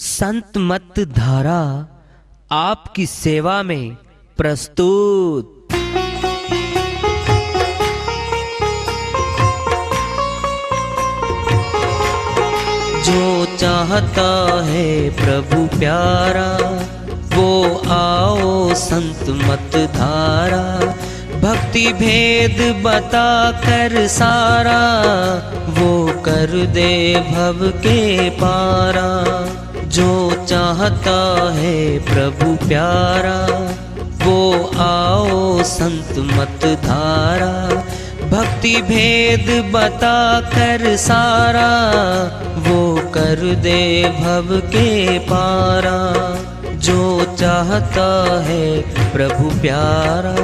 संत मत धारा आपकी सेवा में प्रस्तुत। जो चाहता है प्रभु प्यारा, वो आओ संत मत धारा। भक्ति भेद बता कर सारा, वो कर दे भव के पारा। जो चाहता है प्रभु प्यारा, वो आओ संत मत धारा। भक्ति भेद बता कर सारा, वो कर दे भव के पारा। जो चाहता है प्रभु प्यारा।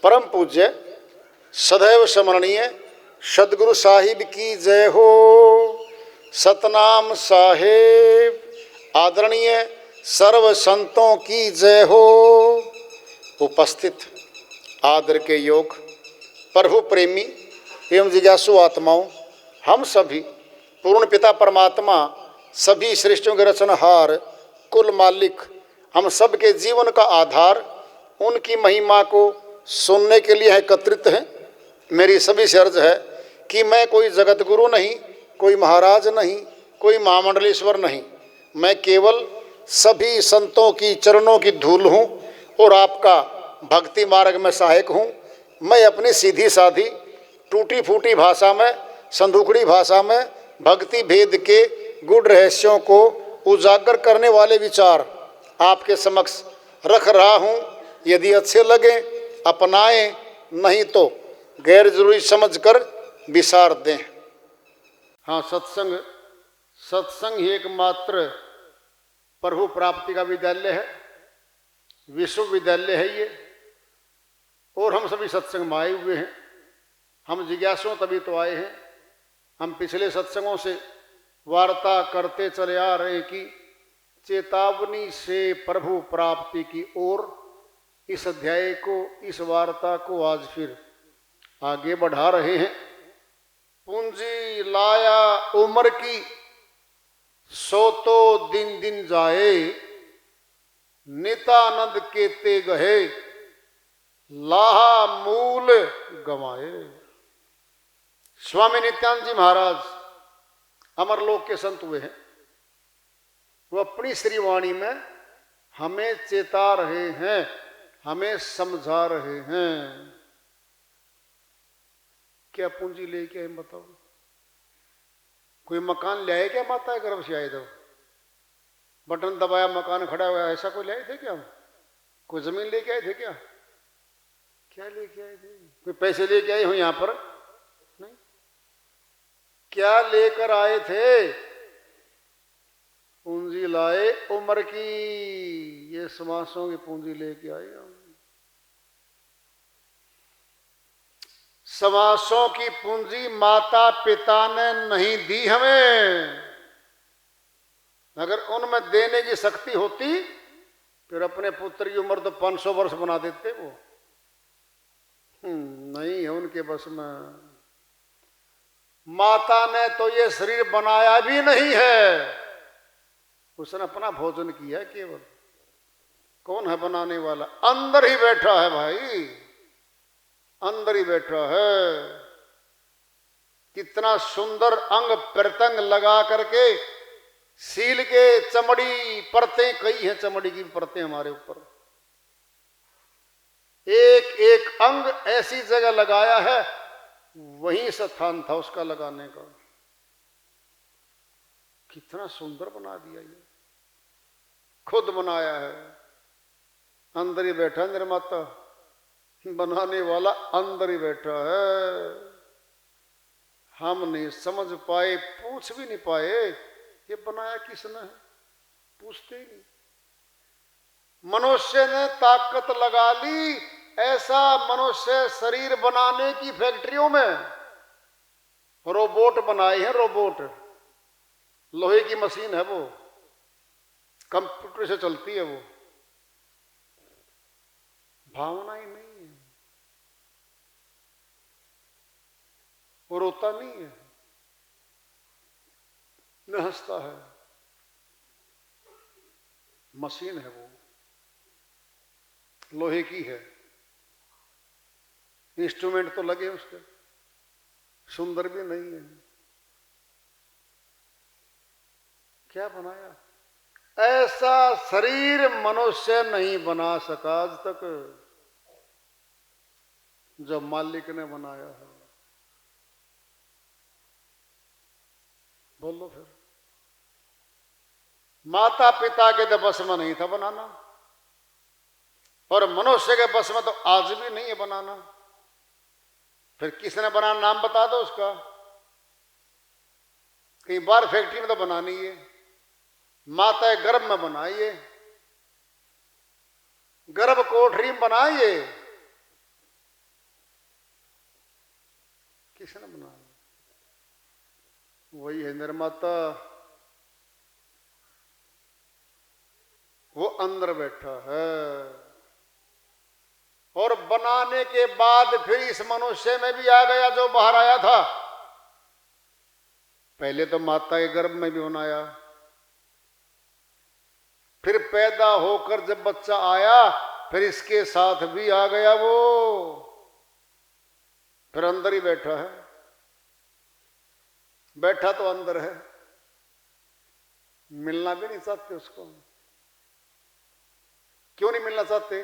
परम पूज्य सदैव स्मरणीय सदगुरु साहिब की जय हो। सतनाम साहेब आदरणीय सर्व संतों की जय हो। उपस्थित आदर के योग प्रभु प्रेमी एवं जिज्ञासु आत्माओं, हम सभी पूर्ण पिता परमात्मा सभी सृष्टियों के रचनहार कुल मालिक, हम सब के जीवन का आधार, उनकी महिमा को सुनने के लिए एकत्रित हैं। मेरी सभी से अर्ज है कि मैं कोई जगत गुरु नहीं, कोई महाराज नहीं, कोई महामंडलेश्वर नहीं। मैं केवल सभी संतों की चरणों की धूल हूँ और आपका भक्ति मार्ग में सहायक हूँ। मैं अपनी सीधी साधी टूटी फूटी भाषा में, संदूकड़ी भाषा में भक्ति भेद के गूढ़ रहस्यों को उजागर करने वाले विचार आपके समक्ष रख रहा हूँ। यदि अच्छे लगे अपनाएं, नहीं तो गैर जरूरी समझकर विसार दें। हाँ, सत्संग ही एकमात्र प्रभु प्राप्ति का विद्यालय है, विश्वविद्यालय है ये। और हम सभी सत्संग में आए हुए हैं। हम जिज्ञासु तभी तो आए हैं। हम पिछले सत्संगों से वार्ता करते चले आ रहे हैं कि चेतावनी से प्रभु प्राप्ति की ओर इस अध्याय को, इस वार्ता को आज फिर आगे बढ़ा रहे हैं। पूंजी लाया उम्र की, सो तो दिन दिन जाए। नितानंद के ते गहे, लाहा मूल गवाए। स्वामी नित्यानंद जी महाराज अमरलोक के संत हुए हैं। वो अपनी श्रीवाणी में हमें चेता रहे हैं, हमें समझा रहे हैं। क्या पूंजी लेके आए बताओ? कोई मकान ले आए क्या? माता गर्भ से आए थे, बटन दबाया मकान खड़ा हुआ, ऐसा कोई ले आए थे क्या? कोई जमीन लेके आए थे क्या? क्या लेके आए थे? कोई पैसे लेके आए हो यहां पर? नहीं। क्या लेकर आए थे? पूंजी लाए उम्र की, ये समासों की पूंजी लेके आए हम। समासों की पूंजी माता पिता ने नहीं दी हमें। अगर उनमें देने की शक्ति होती फिर अपने पुत्र की उम्र तो 500 वर्ष बना देते वो। नहीं है उनके बस में। माता ने तो ये शरीर बनाया भी नहीं है, उसने अपना भोजन किया है केवल। कौन है बनाने वाला? अंदर ही बैठा है भाई, अंदर ही बैठा है। कितना सुंदर अंग प्रत्यंग लगा करके सील के चमड़ी परतें, कई हैं चमड़ी की परतें हमारे ऊपर। एक एक अंग ऐसी जगह लगाया है, वहीं स्थान था उसका लगाने का। कितना सुंदर बना दिया ये, खुद बनाया है। अंदर ही बैठा निर्माता, बनाने वाला अंदर ही बैठा है। हम नहीं समझ पाए, पूछ भी नहीं पाए ये बनाया किसने है? पूछते ही नहीं। मनुष्य ने ताकत लगा ली ऐसा मनुष्य शरीर बनाने की फैक्ट्रियों में रोबोट बनाए हैं। रोबोट लोहे की मशीन है, वो कंप्यूटर से चलती है, वो भावना ही नहीं है, वो रोता नहीं है, न हंसता है, मशीन है, वो लोहे की है। इंस्ट्रूमेंट तो लगे उसके, सुंदर भी नहीं है। क्या बनाया? ऐसा शरीर मनुष्य नहीं बना सका आज तक जो मालिक ने बनाया है। बोलो फिर। माता पिता के तो बस में नहीं था बनाना, और मनुष्य के बस में तो आज भी नहीं है बनाना। फिर किसने बनाना? नाम बता दो उसका। कई बार फैक्ट्री में तो बनानी है, माता गर्भ में बनाइए, गर्भ कोठरी में बनाइए, किसने बनाया? वही है निर्माता, वो अंदर बैठा है। और बनाने के बाद फिर इस मनुष्य में भी आ गया जो बाहर आया था। पहले तो माता के गर्भ में भी बनाया, फिर पैदा होकर जब बच्चा आया फिर इसके साथ भी आ गया वो, फिर अंदर ही बैठा है। बैठा तो अंदर है, मिलना भी नहीं चाहते उसको। क्यों नहीं मिलना चाहते?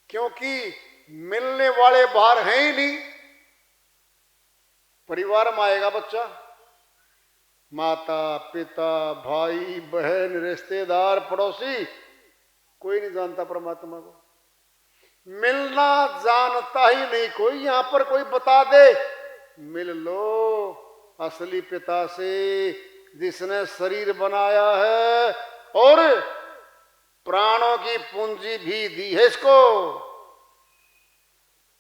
क्योंकि मिलने वाले बाहर हैं ही नहीं। परिवार में आएगा बच्चा, माता पिता भाई बहन रिश्तेदार पड़ोसी, कोई नहीं जानता परमात्मा को। मिलना जानता ही नहीं कोई। यहां पर कोई बता दे, मिल लो असली पिता से जिसने शरीर बनाया है और प्राणों की पूंजी भी दी है इसको।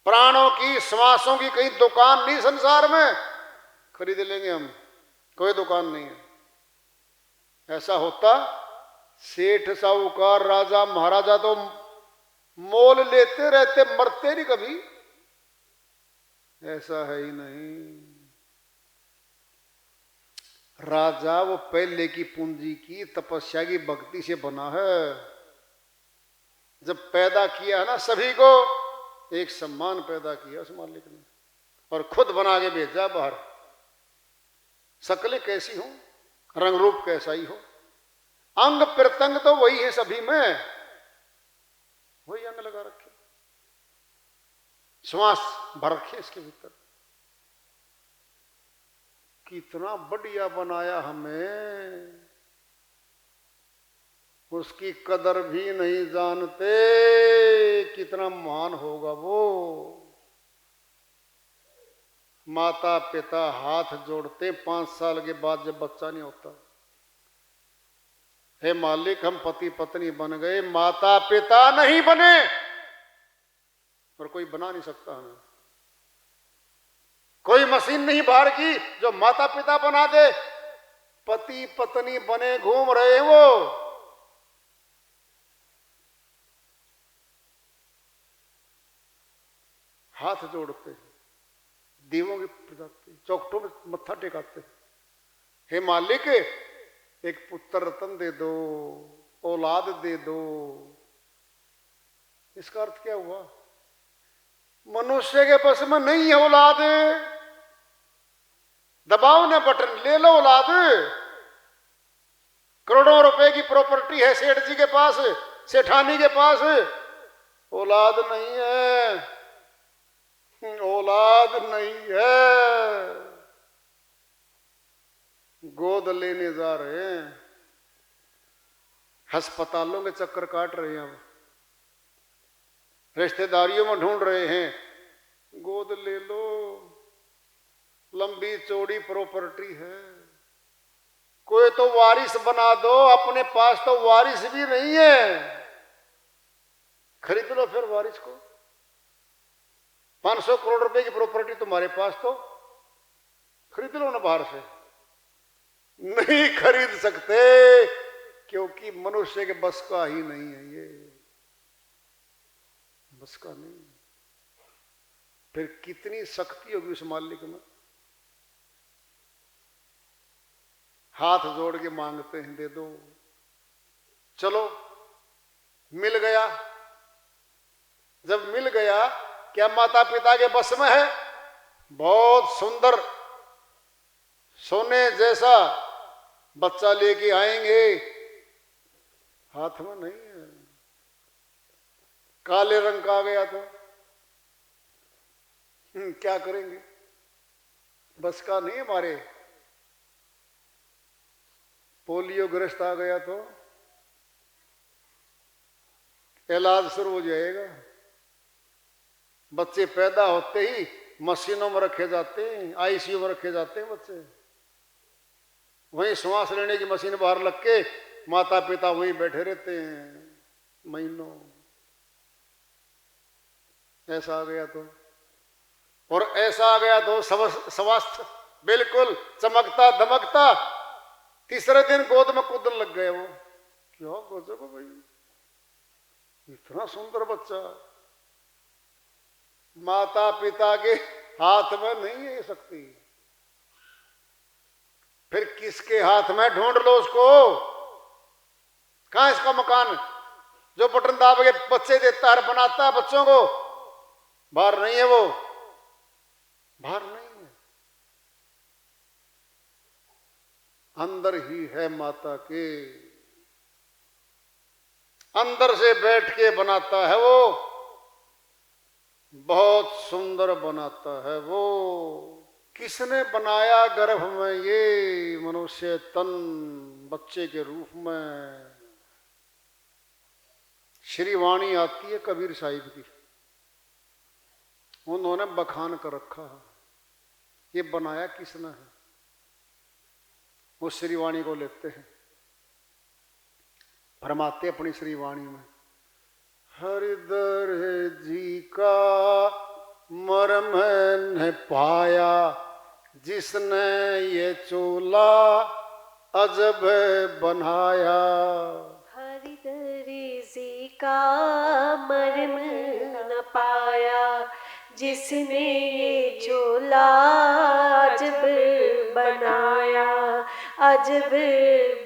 प्राणों की श्वासों की कहीं दुकान नहीं संसार में, खरीद लेंगे हम, कोई दुकान नहीं है। ऐसा होता सेठ साहूकार राजा महाराजा तो मोल लेते रहते, मरते नहीं कभी। ऐसा है ही नहीं। राजा वो पहले की पूंजी की तपस्या की भक्ति से बना है। जब पैदा किया है ना सभी को, एक सम्मान पैदा किया उस मालिक ने, और खुद बना के भेजा बाहर। शक्लें कैसी हो, रंग रूप कैसा ही हो, अंग प्रत्यंग तो वही है सभी में, वही अंग लगा रखे, श्वास भर रखे इसके भीतर। कितना बढ़िया बनाया हमें, उसकी कदर भी नहीं जानते। कितना महान होगा वो। माता पिता हाथ जोड़ते 5 साल के बाद जब बच्चा नहीं होता, हे मालिक हम पति पत्नी बन गए, माता पिता नहीं बने, और कोई बना नहीं सकता हमें। कोई मशीन नहीं बाहर की जो माता पिता बना दे। पति पत्नी बने घूम रहे हैं वो। हाथ जोड़ते, दीवों की प्रजाते, चौखटों में मत्था टेकाते, हे मालिक एक पुत्र रतन दे दो, औलाद दे दो। इसका अर्थ क्या हुआ? मनुष्य के पास में नहीं है औलाद, दबाओ ना बटन, ले लो औलाद। करोड़ों रुपए की प्रॉपर्टी है सेठ जी के पास, सेठानी के पास, औलाद नहीं है, औलाद नहीं है। गोद लेने जा रहे हैं, अस्पतालों के चक्कर काट रहे हैं, अब रिश्तेदारियों में ढूंढ रहे हैं, गोद ले लो, लंबी चौड़ी प्रॉपर्टी है, कोई तो वारिस बना दो, अपने पास तो वारिस भी नहीं है। खरीद लो फिर वारिस को। 500 करोड़ रुपए की प्रॉपर्टी तुम्हारे पास, तो खरीद लो ना बाहर से। नहीं खरीद सकते, क्योंकि मनुष्य के बस का ही नहीं है, ये बस का नहीं। फिर कितनी शक्ति होगी उस मालिक में। हाथ जोड़ के मांगते हैं, दे दो। चलो मिल गया। जब मिल गया, क्या माता पिता के बस में है? बहुत सुंदर सोने जैसा बच्चा लेके आएंगे, हाथ में नहीं है। काले रंग का आ गया तो क्या करेंगे? बस का नहीं हमारे। पोलियो ग्रस्त आ गया तो इलाज शुरू हो जाएगा। बच्चे पैदा होते ही मशीनों में रखे जाते हैं, आईसीयू में रखे जाते हैं बच्चे। वहीं श्वास लेने की मशीन बाहर लग के माता पिता वहीं बैठे रहते हैं महीनों। ऐसा आ गया तो, और ऐसा आ गया तो स्वास्थ्य बिल्कुल चमकता धमकता। तीसरे दिन गोद में कूदने लग गए वो। क्या गजब है भाई, इतना सुंदर बच्चा माता पिता के हाथ में नहीं है शक्ति। फिर किसके हाथ में ढूंढ लो उसको? कहां इसका मकान जो बटन दाब के बच्चे देता है, बनाता है बच्चों को? बाहर नहीं है वो, बाहर नहीं है, अंदर ही है माता के। अंदर से बैठ के बनाता है वो, बहुत सुंदर बनाता है वो। किसने बनाया गर्भ में ये मनुष्य तन बच्चे के रूप में? श्री वाणी आती है कबीर साहिब की, उन्होंने बखान कर रखा है, ये बनाया किसने है। उस श्री वाणी को लेते हैं, फरमाते अपनी श्री वाणी में, हरिदर जी का मर्म न पाया, जिसने ये चोला अजब बनाया। हरिदर जी का मर्म न पाया, जिसने ये चोला अजब बनाया। अजब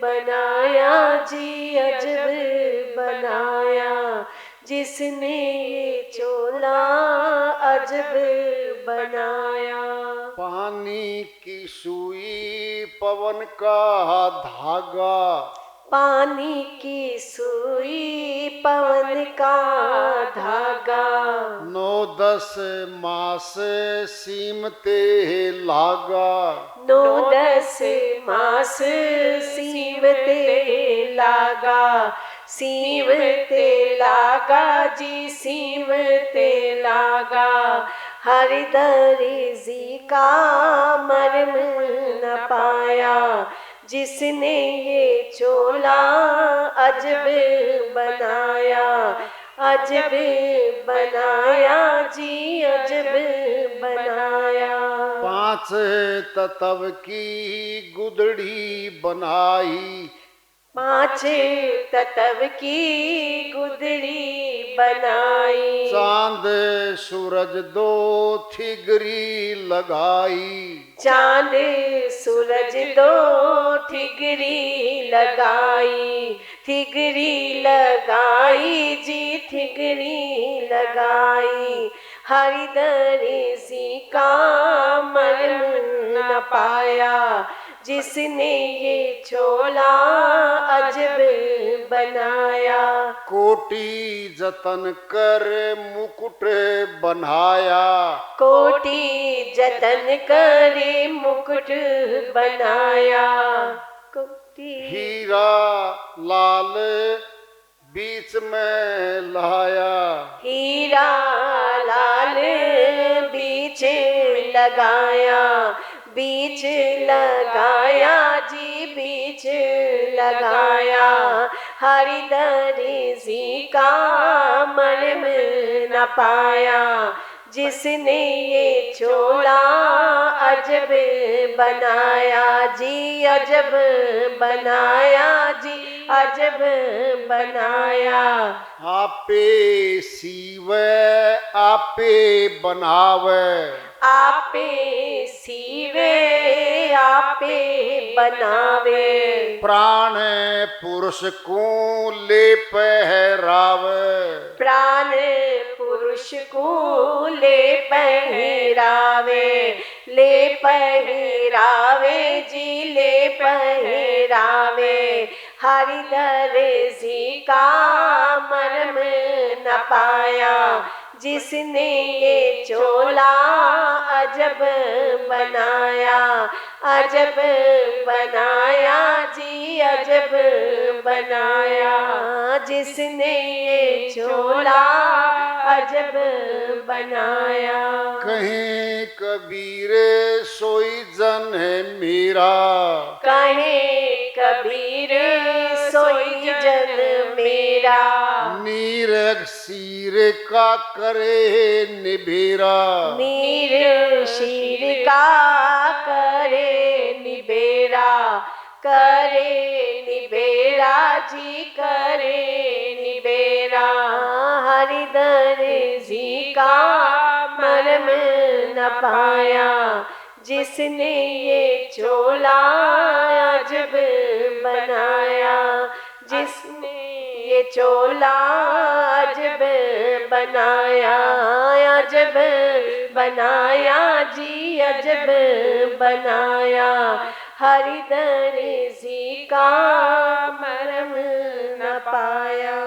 बनाया जी, अजब बनाया, जिसने ये चोला अजब बनाया। पानी की सुई पवन का धागा, पानी की सुई पवन का धागा। 9-10 मास सीमते लागा। 9-10 मास सीमते लागा। सीमते लागा जी, सीमते लागा। हरिदर जी का मर्म न पाया, जिसने ये चोला अजब बनाया। अजब बनाया जी, अजब बनाया। 5 तत्व की गुदड़ी बनाई। 5 तत्व की गुदड़ी बनाई। चांद सूरज 2 थिगरी लगाई। चांद सूरज 2 थिगरी लगाई। थिगरी लगाई जी, थिगरी लगाई। हरिदर जी का मर्म न पाया, जिसने ये चोला अजब बनाया। कोटि जतन कर मुकुट बनाया। कोटि जतन करे मुकुट बनाया। कोटि हीरा लाल बीच में लाया। हीरा लाल बीच लगाया। बीच लगाया जी, बीच बीच लगाया, हरिदर्शी का मर्म न पाया, जिसने ये चोला अजब बनाया जी, अजब बनाया जी, अजब बनाया। आपे सीवे आपे बनावे, आपे सीवे आपे बनावे, प्राण पुरुष को ले पहरावे, प्राण पुरुष को ले पहरावे, ले पहरावे जी, ले पहरावे। हरिदर्शी का मर्म न पाया, जिसने ये चोला अजब बनाया, अजब बनाया जी, अजब बनाया। जिसने ये चोला अजब बनाया। कहीं कबीर सोई जन है मेरा, कहे कबीर सोई जन मेरा, नीरग सिर का करे निबेरा, नीर शीर का करे निबेरा, करे निबेरा जी, करे निबेरा। हरिदर्शी का मर्म न पाया, जिसने ये चोला अजब बनाया, जिसने ये चोला अजब बनाया, अजब बनाया जी, अजब बनाया। हरिदर्शी का मर्म न पाया।